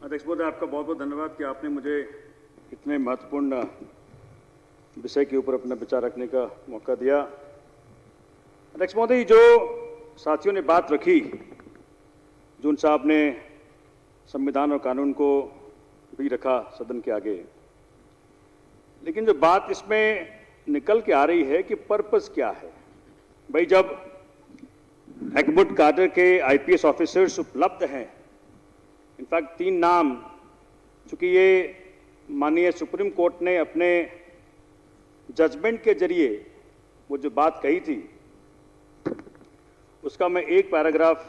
अध्यक्ष महोदय, आपका बहुत बहुत धन्यवाद कि आपने मुझे इतने महत्वपूर्ण विषय के ऊपर अपना विचार रखने का मौका दिया। अध्यक्ष महोदय, जो साथियों ने बात रखी, जून साहब ने संविधान और कानून को भी रखा सदन के आगे, लेकिन जो बात इसमें निकल के आ रही है कि पर्पस क्या है। भाई, जब एक्बुट काडर के आईपीएस ऑफिसर्स उपलब्ध हैं, इनफैक्ट 3 नाम, चूंकि ये माननीय सुप्रीम कोर्ट ने अपने जजमेंट के जरिए वो जो बात कही थी, उसका मैं एक पैराग्राफ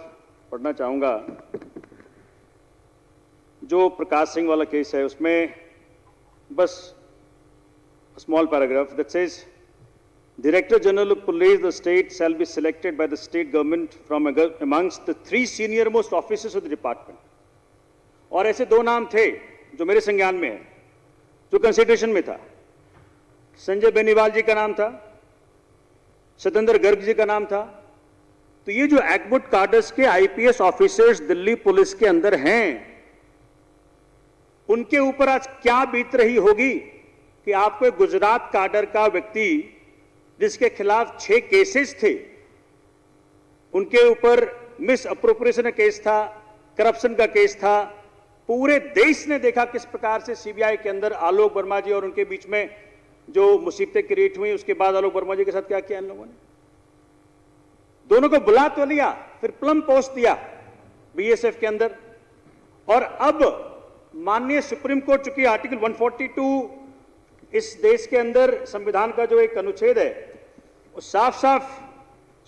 पढ़ना चाहूंगा। जो प्रकाश सिंह वाला केस है, उसमें बस small paragraph that says Director General of Police, the state shall be selected by the state government from amongst the 3 senior most officers of the department. और ऐसे 2 नाम थे जो मेरे संज्ञान में है, जो कंसिडरेशन में था। संजय बेनीवाल जी का नाम था, सतेंद्र गर्ग जी का नाम था। तो ये जो एक्बुट काडर्स के आईपीएस ऑफिसर्स दिल्ली पुलिस के अंदर हैं, उनके ऊपर आज क्या बीत रही होगी कि आपको गुजरात काडर का व्यक्ति जिसके खिलाफ 6 केसेस थे, उनके ऊपर मिस अप्रोप्रिएशन का केस था, करप्शन का केस था। पूरे देश ने देखा किस प्रकार से सीबीआई के अंदर आलोक वर्मा जी और उनके बीच में जो मुसीबतें क्रिएट हुई, उसके बाद आलोक वर्मा जी के साथ क्या किया इन लोगों ने। दोनों को बुला तो लिया, फिर प्लम पोस्ट दिया बीएसएफ के अंदर। और अब माननीय सुप्रीम कोर्ट, चूंकि आर्टिकल 142 इस देश के अंदर संविधान का जो एक अनुच्छेद है, वो साफ साफ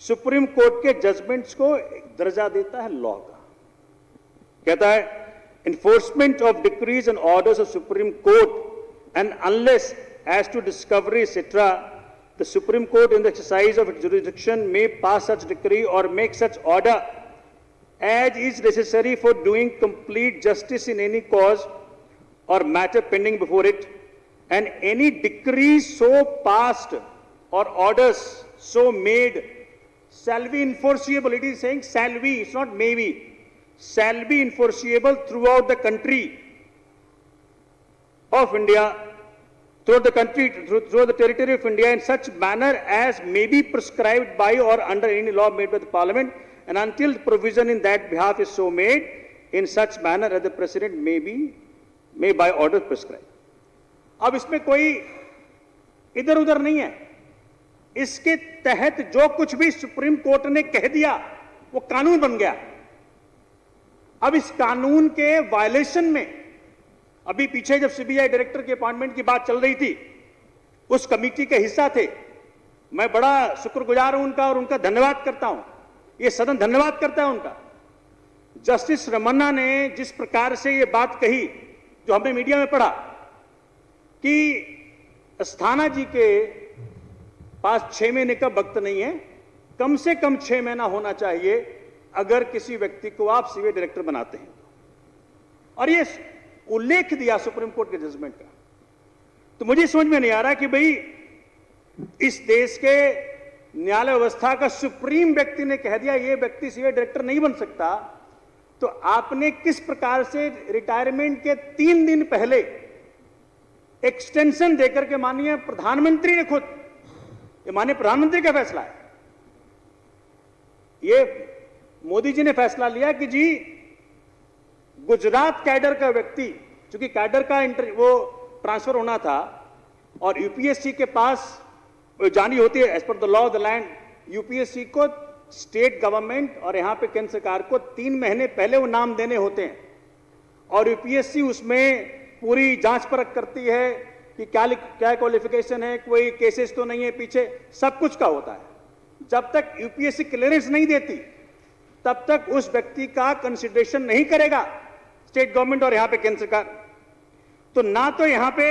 सुप्रीम कोर्ट के जजमेंट्स को दर्जा देता है लॉ का। कहता है, enforcement of decrees and orders of Supreme Court, and unless as to discovery etc., the Supreme Court in the exercise of its jurisdiction may pass such decree or make such order as is necessary for doing complete justice in any cause or matter pending before it, and any decree so passed or orders so made shall be enforceable. It is saying shall be, it's not maybe. Shall be enforceable throughout the country of India, throughout the country, throughout the territory of India, in such manner as may be prescribed by or under any law made by the Parliament, and until the provision in that behalf is so made, in such manner as the President may by order prescribe. अब इसमें कोई इधर उधर नहीं है। इसके तहत जो कुछ भी सुप्रीम कोर्ट ने कह दिया, वो कानून बन गया। अब इस कानून के वायलेशन में, अभी पीछे जब सीबीआई डायरेक्टर के अपॉइंटमेंट की बात चल रही थी, उस कमेटी के हिस्सा थे। मैं बड़ा शुक्रगुजार हूं उनका और उनका धन्यवाद करता हूं। ये सदन धन्यवाद करता है उनका। जस्टिस रमन्ना ने जिस प्रकार से ये बात कही, जो हमने मीडिया में पढ़ा, कि अस्थाना जी के पास 6 महीने का वक्त नहीं है, कम से कम 6 महीना होना चाहिए अगर किसी व्यक्ति को आप सीबीआई डायरेक्टर बनाते हैं। और ये उल्लेख दिया सुप्रीम कोर्ट के जजमेंट का। तो मुझे समझ में नहीं आ रहा कि भाई, इस देश के न्यायालय व्यवस्था का सुप्रीम व्यक्ति ने कह दिया ये व्यक्ति सीबीआई डायरेक्टर नहीं बन सकता, तो आपने किस प्रकार से रिटायरमेंट के 3 दिन पहले एक्सटेंशन देकर के, माननीय प्रधानमंत्री ने खुद, ये माननीय प्रधानमंत्री का फैसला है, ये मोदी जी ने फैसला लिया कि जी गुजरात कैडर का व्यक्ति, चूंकि कैडर का वो ट्रांसफर होना था और यूपीएससी के पास जानी होती है as per the law of the land, UPSC को स्टेट गवर्नमेंट और यहां पे केंद्र सरकार को 3 महीने पहले वो नाम देने होते हैं, और यूपीएससी उसमें पूरी जांच परख करती है कि क्या क्वालिफिकेशन है, कोई केसेस तो नहीं है पीछे, सब कुछ का होता है। जब तक यूपीएससी क्लियरेंस नहीं देती, तब तक उस व्यक्ति का कंसिडरेशन नहीं करेगा स्टेट गवर्नमेंट और यहां पे केंद्र सरकार। तो ना तो यहां पे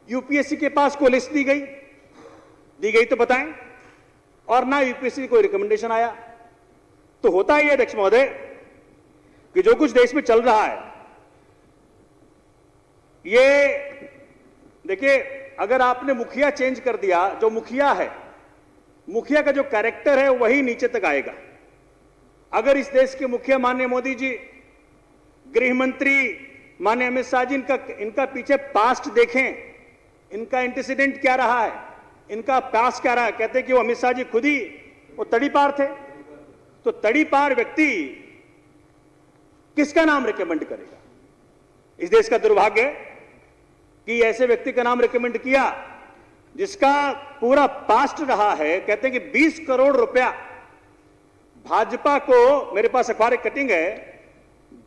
यूपीएससी के पास कोई लिस्ट दी गई तो बताएं, और ना यूपीएससी कोई रिकमेंडेशन आया। तो होता ही है अध्यक्ष महोदय कि जो कुछ देश में चल रहा है, ये देखिए, अगर आपने मुखिया चेंज कर दिया, जो मुखिया है, मुखिया का जो कैरेक्टर है वही नीचे तक आएगा। अगर इस देश के मुखिया माननीय मोदी जी गृह मंत्री माननीय अमित शाह जी, इनका पीछे पास्ट देखें, इनका एंटीसीडेंट क्या रहा है, इनका पास्ट क्या रहा है। कहते हैं कि वो अमित शाह जी खुद ही वो तड़ीपार थे, तो तड़ीपार व्यक्ति किसका नाम रिकमेंड करेगा? इस देश का दुर्भाग्य है कि ऐसे व्यक्ति का नाम रिकमेंड किया जिसका पूरा पास्ट रहा है। कहते हैं कि 20 करोड़ रुपया भाजपा को, मेरे पास अखबार कटिंग है,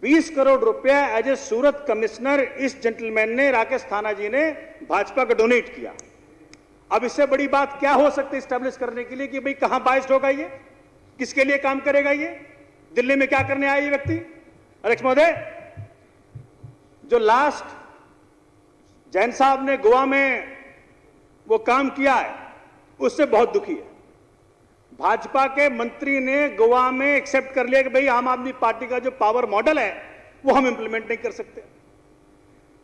20 करोड़ रुपया एज ए सूरत कमिश्नर इस जेंटलमैन ने, राकेश थाना जी ने भाजपा को डोनेट किया। अब इससे बड़ी बात क्या हो सकती है स्टैब्लिश करने के लिए कि भाई कहां बाइस्ड होगा ये, किसके लिए काम करेगा ये, दिल्ली में क्या करने आया ये व्यक्ति? अध्यक्ष महोदय, जो लास्ट जैन साहब ने गोवा में वो काम किया है उससे बहुत दुखी है। भाजपा के मंत्री ने गोवा में एक्सेप्ट कर लिया कि भाई आम आदमी पार्टी का जो पावर मॉडल है वो हम इंप्लीमेंट नहीं कर सकते।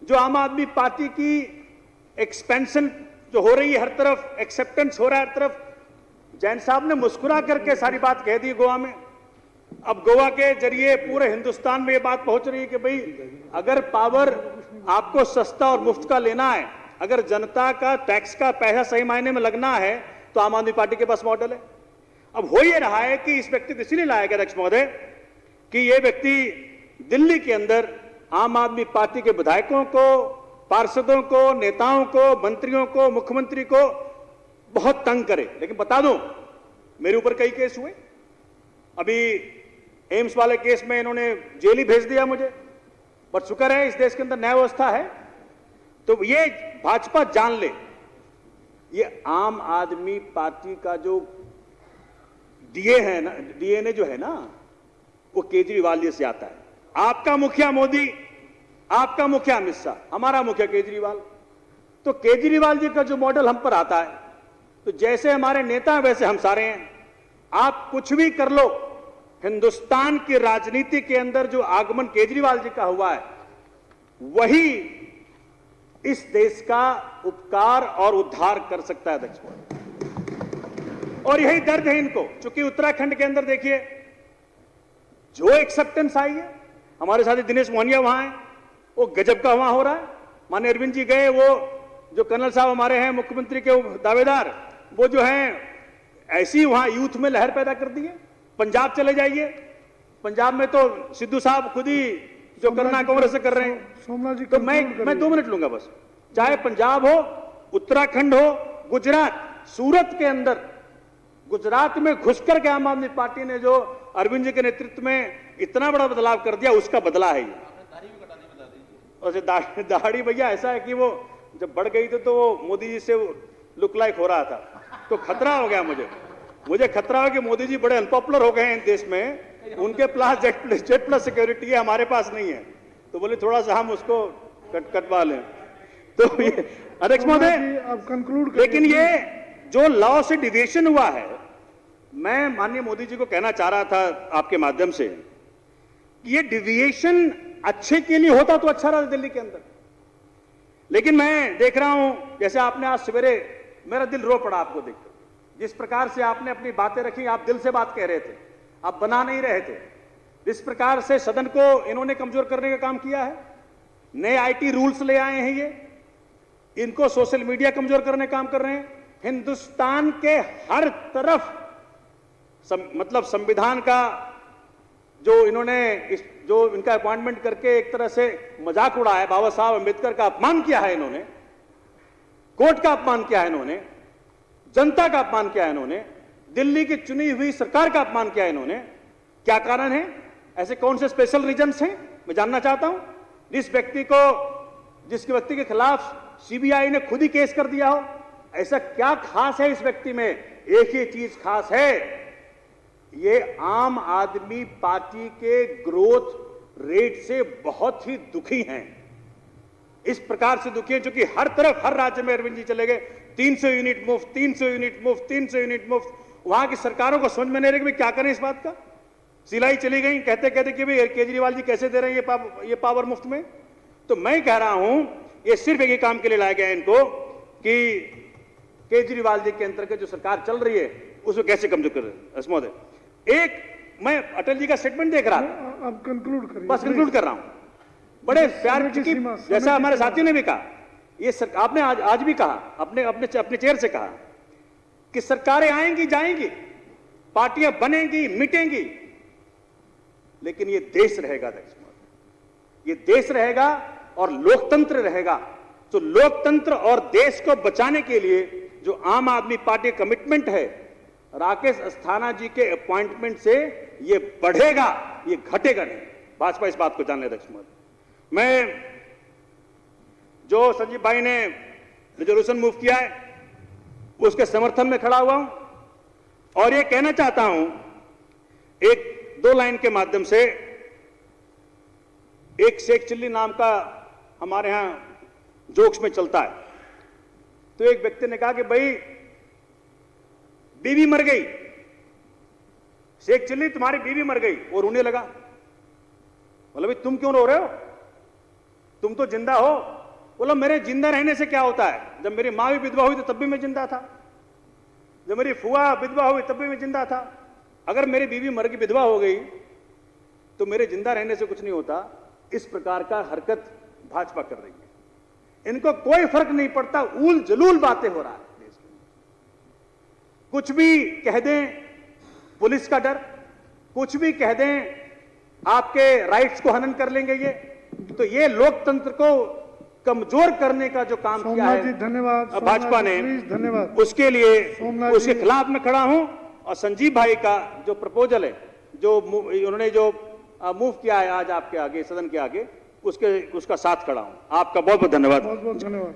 जो आम आदमी पार्टी की एक्सपेंशन जो हो रही है, हर तरफ एक्सेप्टेंस हो रहा है हर तरफ, जैन साहब ने मुस्कुरा करके सारी बात कह दी गोवा में। अब गोवा के जरिए पूरे हिंदुस्तान में ये बात पहुंच रही है कि भाई अगर पावर आपको सस्ता और मुफ्त का लेना है, अगर जनता का टैक्स का पैसा सही मायने में लगना है, तो आम आदमी पार्टी के पास मॉडल है। अब हो ये रहा है कि इस व्यक्ति को इसीलिए लाया गया अध्यक्ष महोदय कि ये व्यक्ति दिल्ली के अंदर आम आदमी पार्टी के विधायकों को, पार्षदों को, नेताओं को, मंत्रियों को, मुख्यमंत्री को बहुत तंग करे। लेकिन बता दूं, मेरे ऊपर कई केस हुए। अभी एम्स वाले केस में इन्होंने जेल ही भेज दिया मुझे, पर शुक्र है इस देश के अंदर न्याय व्यवस्था है। तो ये भाजपा जान ले, ये आम आदमी पार्टी का जो डीएनए जो है ना, वो केजरीवाल जी से आता है। आपका मुखिया मोदी, आपका मुखिया अमित शाह, हमारा मुखिया केजरीवाल। तो केजरीवाल जी का जो मॉडल हम पर आता है, तो जैसे हमारे नेता हैं वैसे हम सारे हैं। आप कुछ भी कर लो, हिंदुस्तान की राजनीति के अंदर जो आगमन केजरीवाल जी का हुआ है, वही इस देश का उपकार और उद्धार कर सकता है अध्यक्ष महोदय। और यही दर्द है इनको, क्योंकि उत्तराखंड के अंदर देखिए जो एक्सेप्टेंस आई है, हमारे साथी दिनेश मोहनिया वहां है, वो गजब का वहां हो रहा है। माननीय अरविंद जी गए, वो जो कर्नल साहब हमारे हैं मुख्यमंत्री के दावेदार, वो जो हैं ऐसी वहां यूथ में लहर पैदा कर दी है। पंजाब चले जाइए, पंजाब में तो सिद्धू साहब खुद ही जो करना कांग्रेस से कर रहे हैं। तो मैं 2 मिनट लूंगा बस। चाहे पंजाब हो, उत्तराखंड हो, गुजरात, सूरत के अंदर, गुजरात में घुसकर के आम आदमी पार्टी ने जो अरविंद जी के नेतृत्व में इतना बड़ा बदलाव कर दिया, उसका बदला है ये। और दाढ़ी भैया ऐसा है कि वो जब बढ़ गई तो वो मोदी जी से लुक लाइक हो रहा था, तो खतरा हो गया मुझे खतरा हो कि मोदी जी बड़े अनपॉपुलर हो गए हैं इस देश में, उनके पास जेट प्लस सिक्योरिटी है, हमारे पास नहीं है, तो बोले थोड़ा सा हम उसको कटवा लें। तो ये अध्यक्ष महोदय, लेकिन ये जो लॉ से डिविएशन हुआ है, मैं माननीय मोदी जी को कहना चाह रहा था आपके माध्यम से, ये डिविएशन अच्छे के लिए होता तो अच्छा रहा दिल्ली के अंदर। लेकिन मैं देख रहा हूं, जैसे आपने आज सवेरे, मेरा दिल रो पड़ा आपको देखकर, जिस प्रकार से आपने अपनी बातें रखी, आप दिल से बात कह रहे थे, आप बना नहीं रहे थे। जिस प्रकार से सदन को इन्होंने कमजोर करने का काम किया है, नए आईटी रूल्स ले आए हैं, ये इनको सोशल मीडिया कमजोर करने का काम कर रहे हैं। हिंदुस्तान के हर तरफ मतलब संविधान का जो इन्होंने जो इनका अपॉइंटमेंट करके एक तरह से मजाक उड़ाया है, बाबा साहब अम्बेडकर का अपमान किया है इन्होंने, कोर्ट का अपमान किया है इन्होंने, जनता का अपमान किया है इन्होंने, दिल्ली की चुनी हुई सरकार का अपमान किया है इन्होंने। क्या कारण है? ऐसे कौन से स्पेशल रीजंस हैं? मैं जानना चाहता हूं। जिस व्यक्ति के खिलाफ सीबीआई ने खुद ही केस कर दिया हो, ऐसा क्या खास है इस व्यक्ति में? एक ही चीज खास है, ये आम आदमी पार्टी के ग्रोथ रेट से बहुत ही दुखी हैं। इस प्रकार से दुखी हैं क्योंकि हर तरफ, हर राज्य में अरविंद जी चले गए, 300 यूनिट मुफ्त, 300 यूनिट मुफ्त, 300 यूनिट मुफ्त। वहां की सरकारों को समझ में नहीं रहे कि क्या करें इस बात का। सिलाई चली गई कहते कहते कि भाई केजरीवाल जी कैसे दे रहे हैं ये पावर मुफ्त में। तो मैं कह रहा हूं, ये सिर्फ एक ही काम के लिए लाया गया है इनको कि केजरीवाल जी के अंतर्गत जो सरकार चल रही है उसको कैसे कमजोर कर रहे हैं। एक मैं अटल जी का स्टेटमेंट देख रहा था, आप कंक्लूड करिए। बस कंक्लूड कर रहा हूं। बड़े प्यार की की, सीमा- जैसा समय की हमारे सीमा। साथियों ने भी कहा, ये आपने आज भी कहा, अपने अपने अपने चेहरे से कहा कि सरकारें आएंगी जाएंगी, पार्टियां बनेंगी मिटेंगी, लेकिन ये देश रहेगा अध्यक्ष महोदय, ये देश रहेगा और लोकतंत्र रहेगा। तो लोकतंत्र और देश को बचाने के लिए जो आम आदमी पार्टी का कमिटमेंट है, राकेश अस्थाना जी के अपॉइंटमेंट से ये बढ़ेगा, ये घटेगा नहीं। भाजपा इस बात को जान ले अध्यक्ष महोदय। मैं जो संजीव भाई ने रिजोल्यूशन मूव किया है उसके समर्थन में खड़ा हुआ हूं और ये कहना चाहता हूं एक दो लाइन के माध्यम से। एक शेख चिल्ली नाम का हमारे यहां जोक्स में चलता है, तो एक व्यक्ति ने कहा कि भाई बीवी मर गई, शेख चिल्ली तुम्हारी बीवी मर गई, और रोने लगा। बोला भाई तुम क्यों रो रहे हो, तुम तो जिंदा हो। बोला मेरे जिंदा रहने से क्या होता है, जब मेरी मां भी विधवा हुई तो तब भी मैं जिंदा था, जब मेरी फुआ विधवा हुई तब भी मैं जिंदा था। अगर मेरी बीवी मर गई, विधवा हो गई, तो मेरे जिंदा रहने से कुछ नहीं होता। इस प्रकार का हरकत भाजपा कर रही है, इनको कोई फर्क नहीं पड़ता, ऊल जलूल बातें हो रहा है देश में। कुछ भी कह दें पुलिस का डर, कुछ भी कह दें आपके राइट्स को हनन कर लेंगे ये, तो ये लोकतंत्र को कमजोर करने का जो काम किया सोमनाथ जी है धन्यवाद। भाजपा सोमनाथ ने, जी, प्लीज धन्यवाद। उसके लिए सोमनाथ उसके जी। खिलाफ मैं खड़ा हूं। और संजीव भाई का जो प्रपोजल है, जो उन्होंने जो मूव किया है आज आपके आगे, सदन के आगे, उसका साथ खड़ा हूं। आपका बहुत बहुत धन्यवाद। बहुत बहुत धन्यवाद।